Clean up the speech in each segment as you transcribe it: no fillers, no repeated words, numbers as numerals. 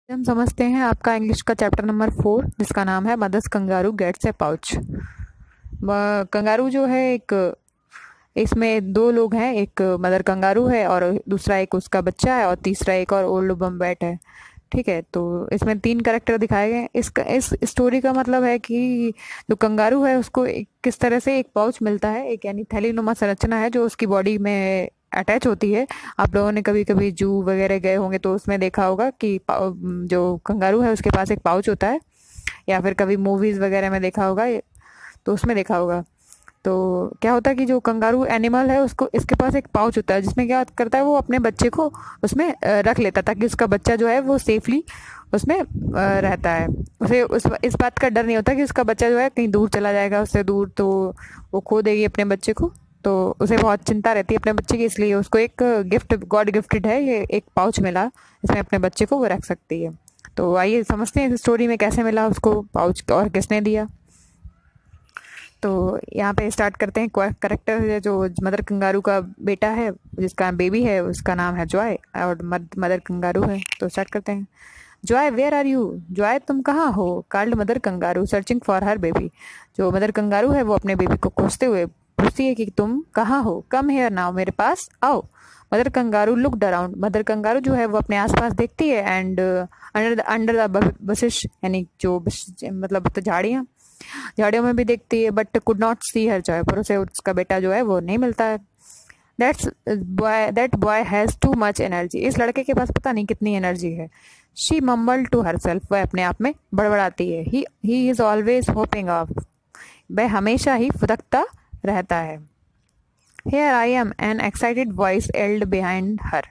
हम समझते हैं आपका इंग्लिश का चैप्टर नंबर 4 जिसका नाम है मदर्स कंगारू गेट्स ए पाउच। कंगारू जो है एक, इसमें दो लोग हैं, एक मदर कंगारू है और दूसरा एक उसका बच्चा है और तीसरा एक और ओल्ड बम्बैट है। ठीक है, तो इसमें तीन कैरेक्टर दिखाए गए हैं। इस स्टोरी का मतलब है कि जो कंगारू है उसको किस तरह से एक पाउच मिलता है, एक यानी थैलीनुमा संरचना है जो उसकी बॉडी में अटैच होती है। आप लोगों ने कभी कभी जू वगैरह गए होंगे तो उसमें देखा होगा कि जो कंगारू है उसके पास एक पाउच होता है, या फिर कभी मूवीज वगैरह में देखा होगा, तो उसमें देखा होगा। तो क्या होता है कि जो कंगारू एनिमल है उसको इसके पास एक पाउच होता है जिसमें क्या करता है, वो अपने बच्चे को उसमें रख लेता है ताकि उसका बच्चा जो है वो सेफली उसमें रहता है। उसे इस बात का डर नहीं होता कि उसका बच्चा जो है कहीं दूर चला जाएगा, उससे दूर तो वो खो देगी अपने बच्चे को। तो उसे बहुत चिंता रहती है अपने बच्चे की, इसलिए उसको एक गिफ्ट, गॉड गिफ्टेड है ये एक पाउच मिला, इसमें अपने बच्चे को वो रख सकती है। तो आइए समझते हैं इस स्टोरी में कैसे मिला उसको पाउच और किसने दिया। तो यहाँ पे स्टार्ट करते हैं। करेक्टर है जो मदर कंगारू का बेटा है, जिसका बेबी है, उसका नाम है जॉय और मदर कंगारू है। तो स्टार्ट करते हैं। Joy where are you? Joy तुम कहाँ हो? Called mother kangaroo searching for her baby. जो मदर कंगारू है वो अपने बेबी को खोजते हुए पूछती है कि तुम कहाँ हो, कम हेयर नाउ, मेरे पास आओ। Mother kangaroo looked around. Mother kangaroo जो है वो अपने आसपास देखती है एंड अंडर द बसिश, यानी जो मतलब तो झाड़ियाँ, झाड़ियों में भी देखती है but could not see her Joy, पर उसे उसका बेटा जो है वो नहीं मिलता है। That boy has too much energy. इस लड़के के पास पता नहीं कितनी एनर्जी है। She mumble to herself. वह अपने आप में बड़बड़ाती है। He is always hopping off. वह हमेशा ही फुदकता रहता है। Here I am, an excited voice yelled behind her।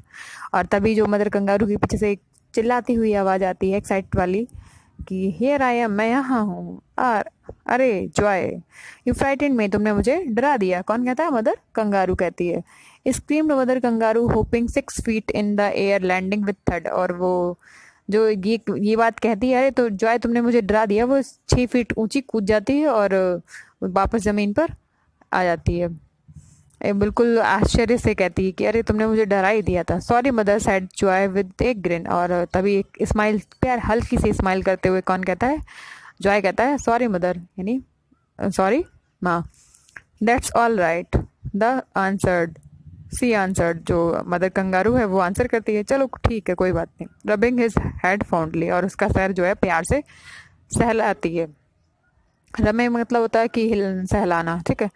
और तभी जो मदर कंगारू के पीछे से एक चिल्लाती हुई आवाज आती है, एक्साइट वाली, कि हियर आई एम, मैं यहाँ हूँ। और अरे जॉय, यू फ्राइटेंड मी, तुमने मुझे डरा दिया। कौन कहता है? मदर कंगारू कहती है। Screamed mother kangaroo hopping 6 feet in the air landing with थर्ड। और वो जो ये बात कहती है, अरे तो जॉय तुमने मुझे डरा दिया, वो 6 फीट ऊंची कूद जाती है और वापस जमीन पर आ जाती है। बिल्कुल आश्चर्य से कहती है कि अरे तुमने मुझे डरा ही दिया था। Sorry mother said Joy with एक ग्रिन। और तभी एक स्माइल, प्यार हल्की सी स्माइल करते हुए कौन कहता है? जॉय कहता है सॉरी मदर, यानी सॉरी माँ। That's all right the answered, she answered. जो मदर कंगारू है वो आंसर करती है, चलो ठीक है कोई बात नहीं। रबिंग हिज हेड फॉन्डली, और उसका सर जो है प्यार से सहलाती है। रमे मतलब होता है कि सहलाना, ठीक है।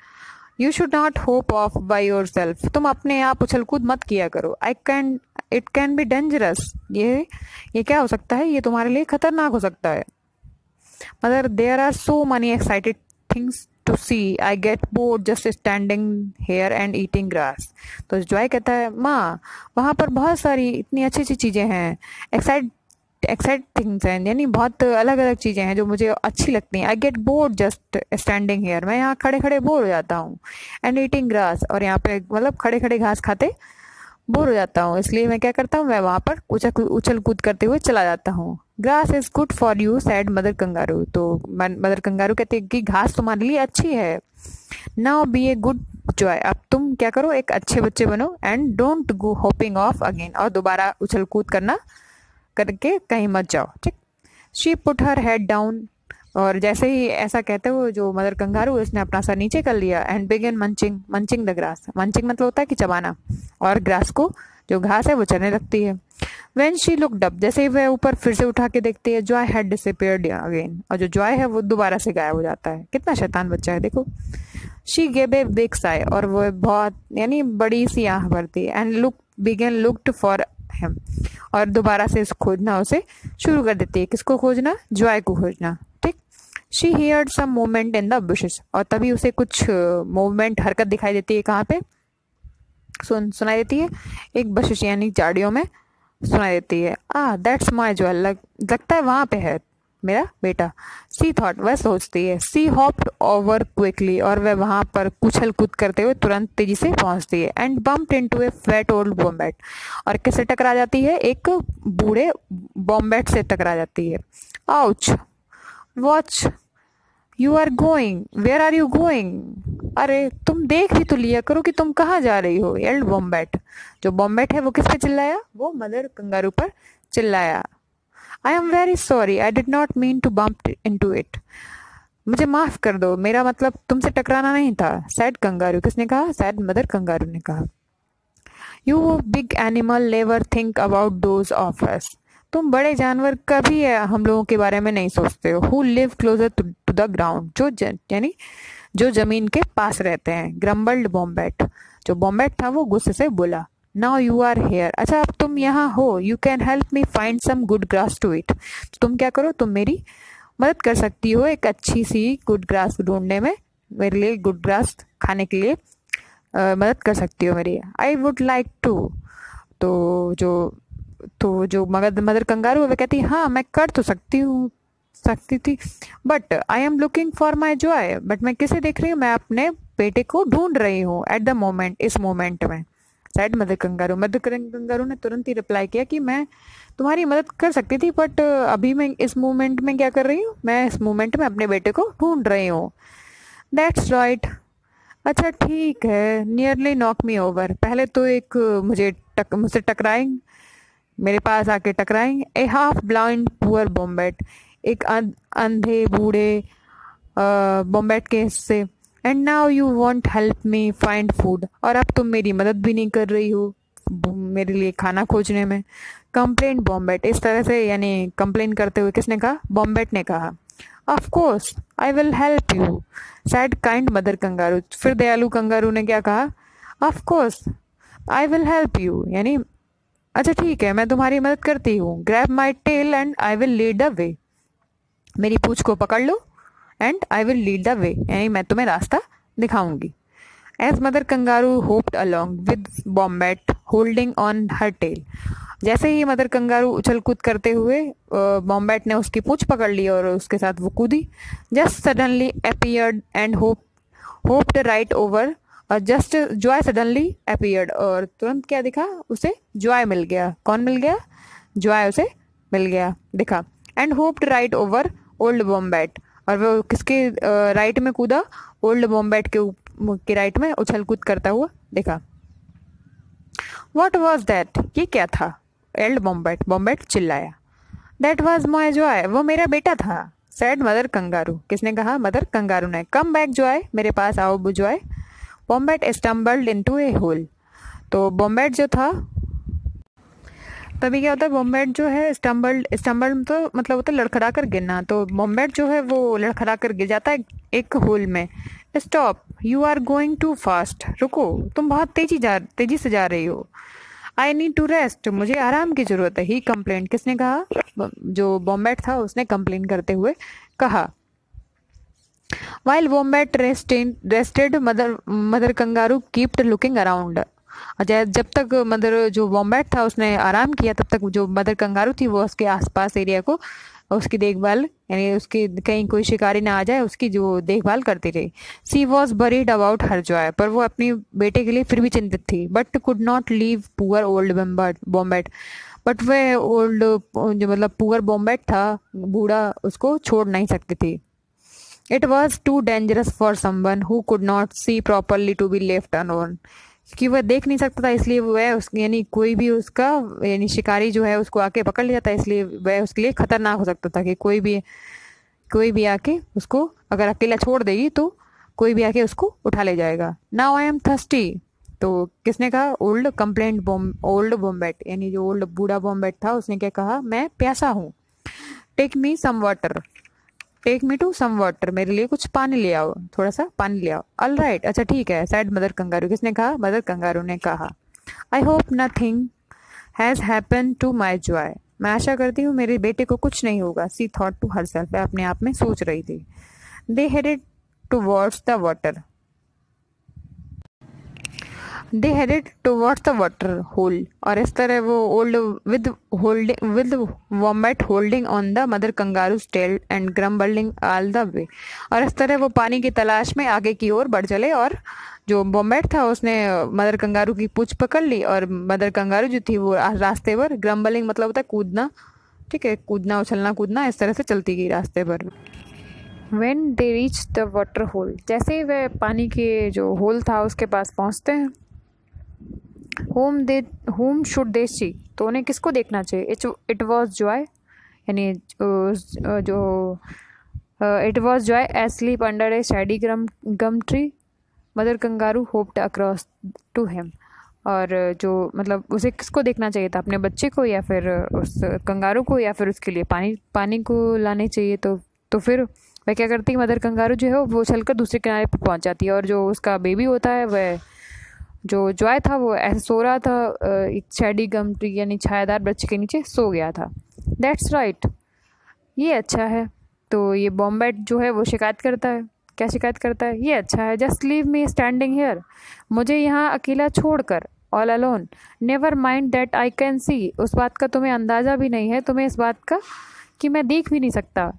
You should not hope of by your self. तुम अपने आप उछल कूद मत किया करो। I can, it can be dangerous. ये क्या हो सकता है? ये तुम्हारे लिए खतरनाक हो सकता है। मगर there are so many excited things to see, I get bored just standing here and eating grass. तो जॉय कहता है माँ, वहाँ पर बहुत सारी इतनी अच्छी अच्छी चीज़ें हैं, एक्साइट एक्साइट थिंग्स हैं, यानी बहुत अलग अलग चीज़ें हैं जो मुझे अच्छी लगती हैं। आई get bored just standing hair, मैं यहाँ खड़े खड़े बोर हो जाता हूँ। एंड ईटिंग ग्रास, और यहाँ पे मतलब खड़े खड़े घास खाते बोर हो जाता हूँ, इसलिए मैं क्या करता हूँ, मैं वहाँ पर उछल उछल कूद करते हुए चला जाता हूँ। Grass is good for you said mother kangaroo. तो मदर कंगारू कहती है कि घास तुम्हारे लिए अच्छी है। Now be a good Joy, अब तुम क्या करो, एक अच्छे बच्चे बनो। And don't go hopping off again, और दोबारा उछल कूद करना करके कहीं मत जाओ, ठीक। She put her head down, और जैसे ही ऐसा कहते हुए जो मदर कंगारू उसने अपना सर नीचे कर लिया। And begin munching, munching the grass, munching मतलब होता है कि चबाना, और ग्रास को, जो घास है वो चलने लगती है। वेन शी लुकड अप, जैसे ही वह ऊपर फिर से उठा के देखती है, जॉय हैड डिसअपीयर्ड अगेन, और जो जॉय है वो दोबारा से गायब हो जाता है। कितना शैतान बच्चा है देखो। She gave a big sigh, और वो बहुत यानी बड़ी सी आह भरती है। And look began looked for him, और दोबारा से खोजना उसे शुरू कर देती है। किसको खोजना? जॉय को खोजना, ठीक। She heard some movement in the bushes, और तभी उसे कुछ मूवमेंट, हरकत दिखाई देती है। कहाँ पे सुनाई देती है? एक बशिश यानी झाड़ियों में सुनाई देती है। दैट्स माई जॉय, लगता है वहां पे है मेरा बेटा। सी थॉट, वह सोचती है। सी हॉप्ड ओवर क्विकली, और वह वहां पर कुछल कूद करते हुए तुरंत तेजी से पहुंचती है। And bumped into a fat old wombat, और किससे टकरा जाती है? एक बूढ़े बॉम्बैट से टकरा जाती है। Ouch, watch, you are going, where are you going? अरे तुम देख भी तो लिया करो कि तुम कहाँ जा रही हो। एल्ड बॉम्बैट, जो बॉम्बैट है वो किस पे चिल्लाया? वो मदर कंगारू पर चिल्लाया। I am very sorry, I did not mean to bump into it. मुझे माफ कर दो, मेरा मतलब तुमसे टकराना नहीं था। सैड कंगारू, किसने कहा? सैड मदर कंगारू ने कहा। You big animal never think about those of us. तुम बड़े जानवर कभी हम लोगों के बारे में नहीं सोचते हो। Who live closer to the ground, यानी जो जमीन के पास रहते हैं। ग्रम्बल्ड बॉम्बैट, जो बॉम्बैट था वो गुस्से से बोला। नाउ यू आर हेयर, अच्छा अब तुम यहाँ हो। You can help me find some good grass to eat. तुम क्या करो, तुम मेरी मदद कर सकती हो एक अच्छी सी गुड ग्रास ढूंढने में, मेरे लिए गुड ग्रास खाने के लिए मदद कर सकती हो मेरी। I would like to. तो जो मदर कंगारू है वो कहती है हाँ मैं कर तो सकती थी, but I am looking for my Joy. But मैं किसे देख रही हूँ? मैं अपने बेटे को ढूंढ रही हूँ एट द मोमेंट, इस मोमेंट में। Sad mother kangaroo. Mother kangaroo ने तुरंत ही रिप्लाई किया कि मैं तुम्हारी मदद कर सकती थी, बट अभी मैं इस मोमेंट में क्या कर रही हूँ? मैं इस मोमेंट में अपने बेटे को ढूंढ रही हूँ। दैट्स राइट, अच्छा ठीक है। नियरली नॉक मी ओवर, पहले तो एक मुझसे टकराएंगे, मेरे पास आके टकराएंगे। ए हाफ ब्लाइंड पुअर बॉम्बैट, एक अंधे बूढ़े बॉम्बैट के हिस्से। And now you want help me find food, और अब तुम मेरी मदद भी नहीं कर रही हो मेरे लिए खाना खोजने में। कंप्लेन बॉम्बैट, इस तरह से यानी कंप्लेन करते हुए किसने कहा? बॉम्बैट ने कहा। Of course I will help you, said kind mother kangaroo. फिर दयालु कंगारू ने क्या कहा? Of course I will help you, यानी अच्छा ठीक है मैं तुम्हारी मदद करती हूँ। Grab my tail and I will lead the way, मेरी पूंछ को पकड़ लो and I will lead the way, यानी मैं तुम्हें रास्ता दिखाऊंगी। As mother kangaroo hopped along with wombat holding on her tell, जैसे ही मदर कंगारू उछल कूद करते हुए बॉम्बैट ने उसकी पूंछ पकड़ ली और उसके साथ वो कूदी। Just suddenly appeared and hopped right over, just Joy suddenly appeared, और तुरंत क्या दिखा उसे? जॉय मिल गया। कौन मिल गया? जॉय उसे मिल गया, दिखा। And hopped right over old wombat, और वो किसके राइट में कूदा? ओल्ड बॉम्बैट के राइट में उछल कूद करता हुआ दिखा। What was that? ये क्या था? एल्ड बॉम्बैट चिल्लाया। That was my joy, वो मेरा बेटा था। सैड मदर कंगारू, किसने कहा? मदर कंगारू ने। कम बैक जॉय, मेरे पास आओ जॉय। बॉम्बैट स्टम्बल्ड इनटू ए होल, तो बॉम्बैट जो था, तभी क्या होता है? बॉम्बैट जो है स्टम्बल्ड तो मतलब होता है लड़खड़ा कर गिरना, तो बॉम्बैट जो है वो लड़खड़ा कर गिर जाता है एक होल में। Stop, you are going too fast, रुको तुम बहुत तेजी से जा रही हो। आई नीड टू रेस्ट, मुझे आराम की जरूरत है। ही कंप्लेंट, किसने कहा? जो बॉम्बैट था उसने कंप्लेन करते हुए कहा। While wombat rested mother kangaroo kept looking around, जब तक जो बॉम्बैट था उसने आराम किया, तब तक जो मदर कंगारू थी वो उसके आसपास एरिया को उसकी देखभाल, यानी उसकी कहीं कोई शिकारी ना आ जाए उसकी जो देखभाल करती रही। She was worried about her Joy, पर वो अपनी बेटे के लिए फिर भी चिंतित थी। But could not leave poor old wombat, but वह ओल्ड जो मतलब पुअर बॉम्बैट था, बूढ़ा, उसको छोड़ नहीं सकती थी। It was too dangerous for someone who could not see properly to be left alone, कि वह देख नहीं सकता था, इसलिए वह यानी कोई भी उसका यानी शिकारी जो है उसको आके पकड़ लिया था, इसलिए वह उसके लिए खतरनाक हो सकता था कि कोई भी आके उसको अगर अकेला छोड़ देगी तो कोई भी आके उसको उठा ले जाएगा। नाउ आई एम थर्स्टी, तो किसने कहा? ओल्ड बॉम्बैट, यानी जो ओल्ड बूढ़ा बॉम्बैट था उसने क्या कहा? मैं प्यासा हूँ। Take me to some water, मेरे लिए कुछ पानी ले आओ, थोड़ा सा पानी ले आओ। ऑल राइट, अच्छा ठीक है, सैड मदर कंगारू, किसने कहा? मदर कंगारू ने कहा। I hope nothing has happen to my Joy, मैं आशा करती हूँ मेरे बेटे को कुछ नहीं होगा। सी थॉट टू हरसेल्फ, वह अपने आप में सोच रही थी। They headed towards the water hole, और इस तरह वो old with wombat holding on the mother kangaroo's tail and grumbling all the way, और इस तरह वो पानी की तलाश में आगे की ओर बढ़ चले, और जो वॉम्बैट था उसने मदर कंगारू की पूंछ पकड़ ली, और मदर कंगारू जो थी वो रास्ते पर, ग्रम्बलिंग मतलब होता है कूदना, ठीक है, कूदना, उछलना कूदना, इस तरह से चलती गई रास्ते पर। When they reached the water hole, जैसे ही वह पानी के जो होल था उसके पास पहुंचते हैं, whom should they see, तो उन्हें किसको देखना चाहिए? It was Joy, यानी जो it was Joy asleep under a shady gum tree, mother kangaroo hopped across to him. और जो मतलब उसे किसको देखना चाहिए था, अपने बच्चे को या फिर उस कंगारू को, या फिर उसके लिए पानी को लाने चाहिए। तो फिर वह क्या करती है, मदर कंगारू जो है वो चलकर दूसरे किनारे पर पहुंच जाती है। और जो उसका बेबी होता है वह जो जॉय था वो ऐसे सो रहा था एक शैडी गम ट्री यानी छायादार वृक्ष के नीचे सो गया था। दैट्स राइट, ये अच्छा है। तो ये बॉम्बैट जो है वो शिकायत करता है। क्या शिकायत करता है, ये अच्छा है। Just leave me standing here, मुझे यहाँ अकेला छोड़कर। All alone, never mind that I can see, उस बात का तुम्हें अंदाज़ा भी नहीं है, तुम्हें इस बात का कि मैं देख भी नहीं सकता।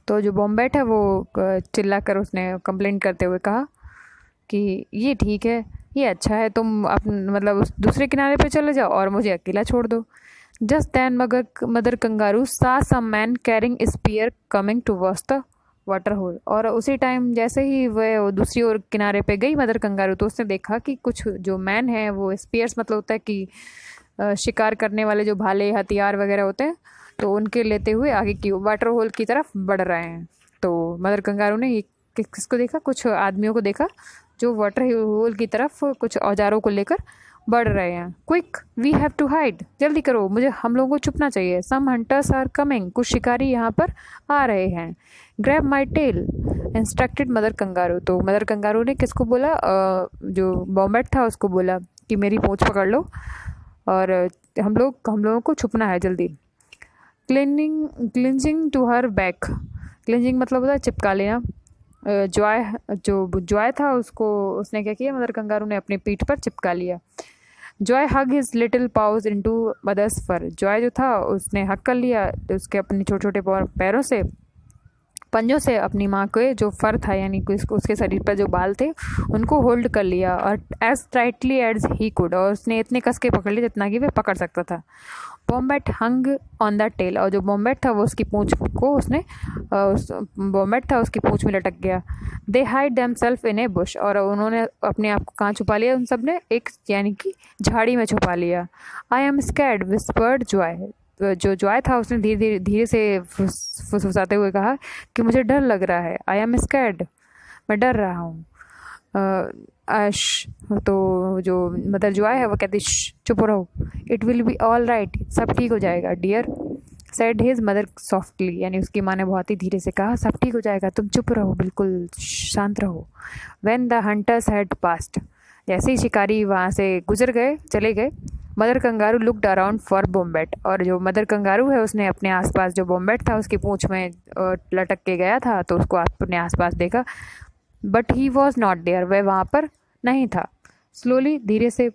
तो जो बॉम्बैट है वो चिल्लाकर उसने कंप्लेन करते हुए कहा कि ये ठीक है, ये अच्छा है, तुम मतलब उस दूसरे किनारे पे चले जाओ और मुझे अकेला छोड़ दो। Just then mother kangaroo saw some man carrying spear coming towards the water hole. और उसी टाइम जैसे ही वह दूसरी ओर किनारे पे गई मदर कंगारू, तो उसने देखा कि कुछ जो मैन है वो स्पीयर्स मतलब होता है कि शिकार करने वाले जो भाले हथियार वगैरह होते हैं, तो उनके लेते हुए आगे की वाटर होल की तरफ बढ़ रहे हैं। तो मदर कंगारू ने ये किसको देखा, कुछ आदमियों को देखा जो वाटर होल की तरफ कुछ औजारों को लेकर बढ़ रहे हैं। Quick we have to hide, जल्दी करो, हम लोगों को छुपना चाहिए। सम हंटर्स आर कमिंग, कुछ शिकारी यहाँ पर आ रहे हैं। Grab my tail instructed mother kangaroo, तो मदर कंगारू ने किसको बोला, जो बॉम्बैट था उसको बोला कि मेरी पूंछ पकड़ लो और हम लोगों को छुपना है जल्दी। Clinging to her back, clinging मतलब होता है चिपका लेना। जॉय था उसने क्या किया, मदर कंगारू ने अपनी पीठ पर चिपका लिया। Joey hug his little paws into mother's fur, joey जो था उसने हक कर लिया उसके अपने छोटे छोटे पैरों से, पंजों से अपनी माँ के जो फर था यानी कि उसके शरीर पर जो बाल थे उनको होल्ड कर लिया और as tightly as he could, और उसने इतने कस के पकड़ लिया जितना कि वह पकड़ सकता था। बॉम्बैट हंग ऑन द टेल, और जो बॉम्बैट था वो उसकी पूंछ को बॉम्बैट था उसकी पूंछ में लटक गया। They hide themselves in a bush, और उन्होंने अपने आप को कहाँ छुपा लिया, उन सब ने एक यानी कि झाड़ी में छुपा लिया। I am scared whispered Joy, जो जॉय था उसने धीरे से फुसफुसाते हुए कहा कि मुझे डर लग रहा है। आई एम स्कैर्ड, मैं डर रहा हूँ। तो जो मदर जॉय है वो कहती चुप रहो। It will be all right, सब ठीक हो जाएगा dear, said his mother softly, यानी उसकी माँ ने बहुत ही धीरे से कहा सब ठीक हो जाएगा, तुम चुप रहो, बिल्कुल शांत रहो। When the hunters had passed, जैसे ही शिकारी वहाँ से चले गए, mother kangaroo looked around for wombat, और जो मदर कंगारू है उसने अपने आसपास जो बॉम्बैट था उसकी पूंछ में लटक के गया था तो उसको अपने आसपास देखा, but he was not there, वह वहाँ पर नहीं था। स्लोली, धीरे से,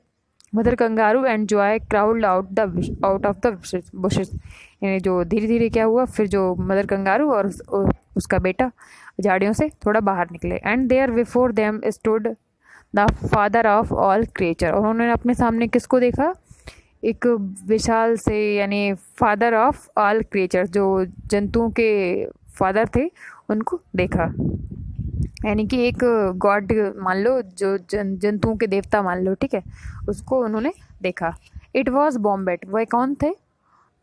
mother kangaroo and Joy crawled out of the bushes, यानी जो धीरे धीरे क्या हुआ, फिर जो मदर कंगारू और उसका बेटा झाड़ियों से थोड़ा बाहर निकले। And there before them stood the father of all creature, और उन्होंने अपने सामने किसको देखा, एक विशाल से यानी फादर ऑफ ऑल क्रिएचर, जो जंतुओं के फादर थे उनको देखा, यानी कि एक गॉड मान लो, जो जंतुओं के देवता मान लो, ठीक है, उसको उन्होंने देखा। इट वॉज बॉम्बैट, वह कौन थे,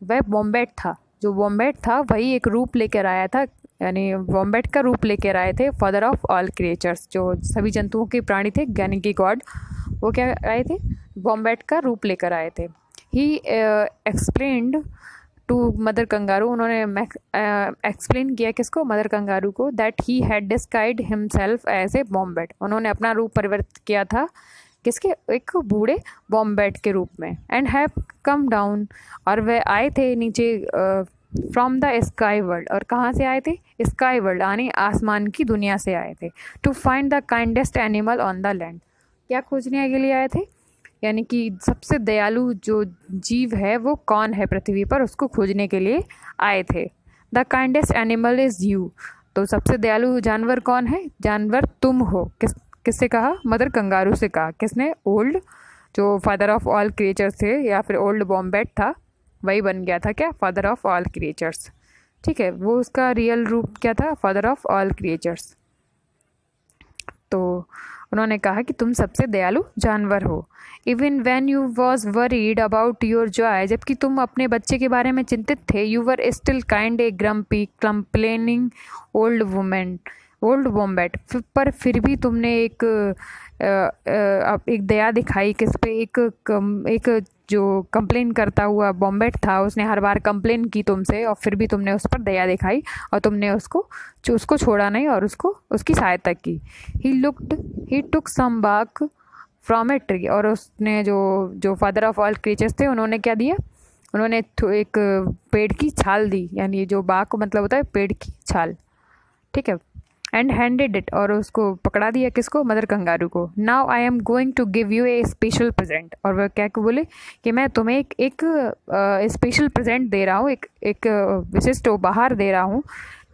वह बॉम्बैट था। जो बॉम्बैट था वही एक रूप लेकर आया था, यानी बॉम्बैट का रूप लेकर आए थे फादर ऑफ ऑल क्रिएचर्स, जो सभी जंतुओं के प्राणी थे यानी कि गॉड, वो क्या आए थे, बॉम्बैट का रूप लेकर आए थे। He explained to mother kangaroo, उन्होंने एक्सप्लेन किया किसको, मदर कंगारू को, that he had disguised himself as a wombat, उन्होंने अपना रूप परिवर्तित किया था किसके, एक बूढ़े बॉम्बैट के रूप में। एंड हैव कम डाउन, और वह आए थे नीचे फ्रॉम द स्काई वर्ल्ड, और कहाँ से आए थे, स्काई वर्ल्ड यानी आसमान की दुनिया से आए थे। To find the kindest animal on the land, क्या खोजने के लिए आए थे, यानी कि सबसे दयालु जो जीव है वो कौन है पृथ्वी पर, उसको खोजने के लिए आए थे। The kindest animal is you, तो सबसे दयालु जानवर कौन है, जानवर तुम हो। किससे कहा, मदर कंगारू से कहा, किसने, ओल्ड जो फादर ऑफ ऑल क्रिएचर्स थे, या फिर ओल्ड बॉम्बैट था, वही बन गया था क्या, फादर ऑफ ऑल क्रिएचर्स, ठीक है, वो उसका रियल रूप क्या था, फादर ऑफ ऑल क्रिएचर्स। तो उन्होंने कहा कि तुम सबसे दयालु जानवर हो। Even when you was worried about your Joy, जबकि तुम अपने बच्चे के बारे में चिंतित थे, you were still kind A grumpy complaining old wombat, पर फिर भी तुमने एक दया दिखाई किस पे, एक जो कंप्लेन करता हुआ बॉम्बेट था, उसने हर बार कंप्लेन की तुमसे और फिर भी तुमने उस पर दया दिखाई और तुमने उसको छोड़ा नहीं और उसकी सहायता की। ही टुक सम बार्क फ्रॉम ए ट्री, और उसने जो फादर ऑफ ऑल क्रीचर्स थे उन्होंने क्या दिया, उन्होंने एक पेड़ की छाल दी, यानी जो बार्क मतलब होता है पेड़ की छाल, ठीक है। एंड हैंडेड इट, और उसको पकड़ा दिया, किसको, मदर कंगारू को। Now I am going to give you a special present, और वह क्या बोले कि मैं तुम्हें एक स्पेशल प्रेजेंट दे रहा हूँ, एक विशिष्ट उपहार दे रहा हूँ।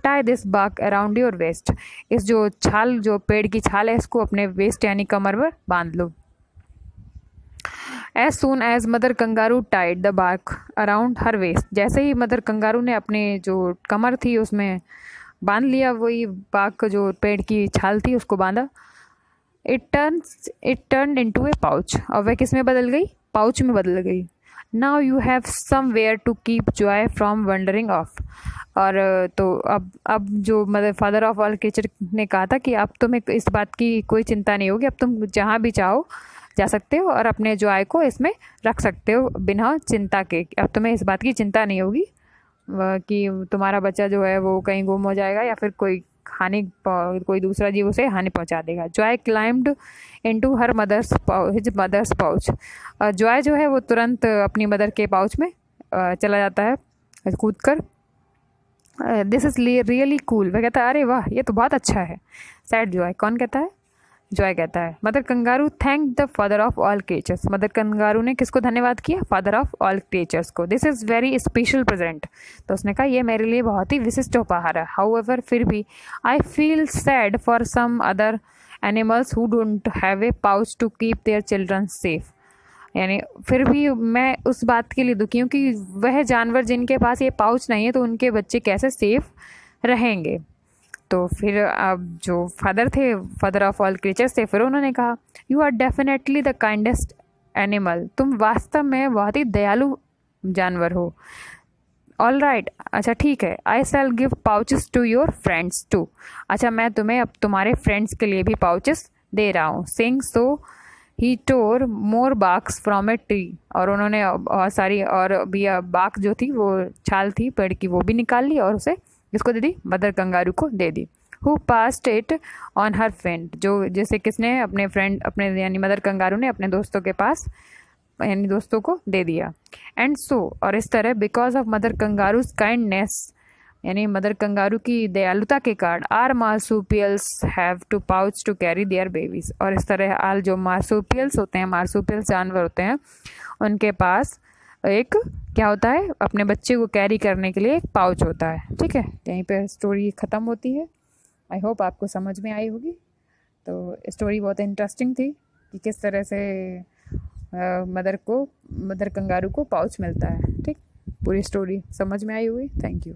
Tie this bark around your waist, इस जो छाल, जो पेड़ की छाल है, इसको अपने वेस्ट यानी कमर पर बांध लो। As soon as mother kangaroo tied the bark around her waist, जैसे ही मदर कंगारू ने अपने जो कमर थी उसमें बांध लिया, वही बाग जो पेड़ की छाल थी उसको बांधा। It turn into A pouch, और वह किस में बदल गई, पाउच में बदल गई। Now you have somewhere to keep Joy from wandering off, और तो अब जो mother father of all creature ने कहा था कि अब तुम्हें इस बात की कोई चिंता नहीं होगी, अब तुम जहाँ भी चाहो जा सकते हो और अपने जॉय को इसमें रख सकते हो बिना चिंता के। अब तुम्हें इस बात की चिंता नहीं होगी कि तुम्हारा बच्चा जो है वो कहीं गुम हो जाएगा या फिर कोई दूसरा जीव उसे हानि पहुंचा देगा। Joy climbed into her his mother's pouch, Joy जो है वो तुरंत अपनी मदर के पाउच में चला जाता है कूद कर। दिस इज़ रियली कूल, वह कहता है अरे वाह ये तो बहुत अच्छा है। सैड जॉय, कौन कहता है, जॉय कहता है। Mother kangaroo thank the father of all creatures, mother kangaroo ने किसको धन्यवाद किया, फादर ऑफ ऑल क्रिएचर्स को। This is very special present, तो उसने कहा ये मेरे लिए बहुत ही विशिष्ट उपहार है। हाउएवर, फिर भी, I feel sad for some other animals who don't have a pouch to keep their children safe, यानी फिर भी मैं उस बात के लिए दुखी हूँ कि वह जानवर जिनके पास ये पाउच नहीं है तो उनके बच्चे कैसे सेफ रहेंगे। तो फिर अब जो फादर थे, फादर ऑफ ऑल क्रिएचर्स थे, फिर उन्होंने कहा you are definitely the kindest animal, तुम वास्तव में बहुत ही दयालु जानवर हो। ऑल राइट, अच्छा ठीक है। I shall give pouches to your friends too, अच्छा मैं तुम्हें अब तुम्हारे फ्रेंड्स के लिए भी पाउचेस दे रहा हूँ। सिंग सो ही टोर मोर बार्क्स फ्रॉम ए ट्री, और उन्होंने बहुत सारी और भी बार्क जो थी वो छाल थी पेड़ की वो भी निकाल ली और उसे किसको दे दी, मदर कंगारू को दे दी। Who passed it on her friend, जो जैसे किसने, अपने फ्रेंड, अपने यानी मदर कंगारू ने अपने दोस्तों के पास यानी दोस्तों को दे दिया। एंड सो, और इस तरह, because of mother kangaroo's kindness, यानी मदर कंगारू की दयालुता के कारण, our marsupials have to pouch to carry their babies, और इस तरह आल जो मार्सुपियल्स होते हैं, मार्सुपियल्स जानवर होते हैं, उनके पास एक क्या होता है, अपने बच्चे को कैरी करने के लिए एक पाउच होता है। ठीक है, यहीं पे स्टोरी ख़त्म होती है। आई होप आपको समझ में आई होगी। तो स्टोरी बहुत इंटरेस्टिंग थी कि किस तरह से मदर कंगारू को पाउच मिलता है। ठीक, पूरी स्टोरी समझ में आई होगी। Thank you.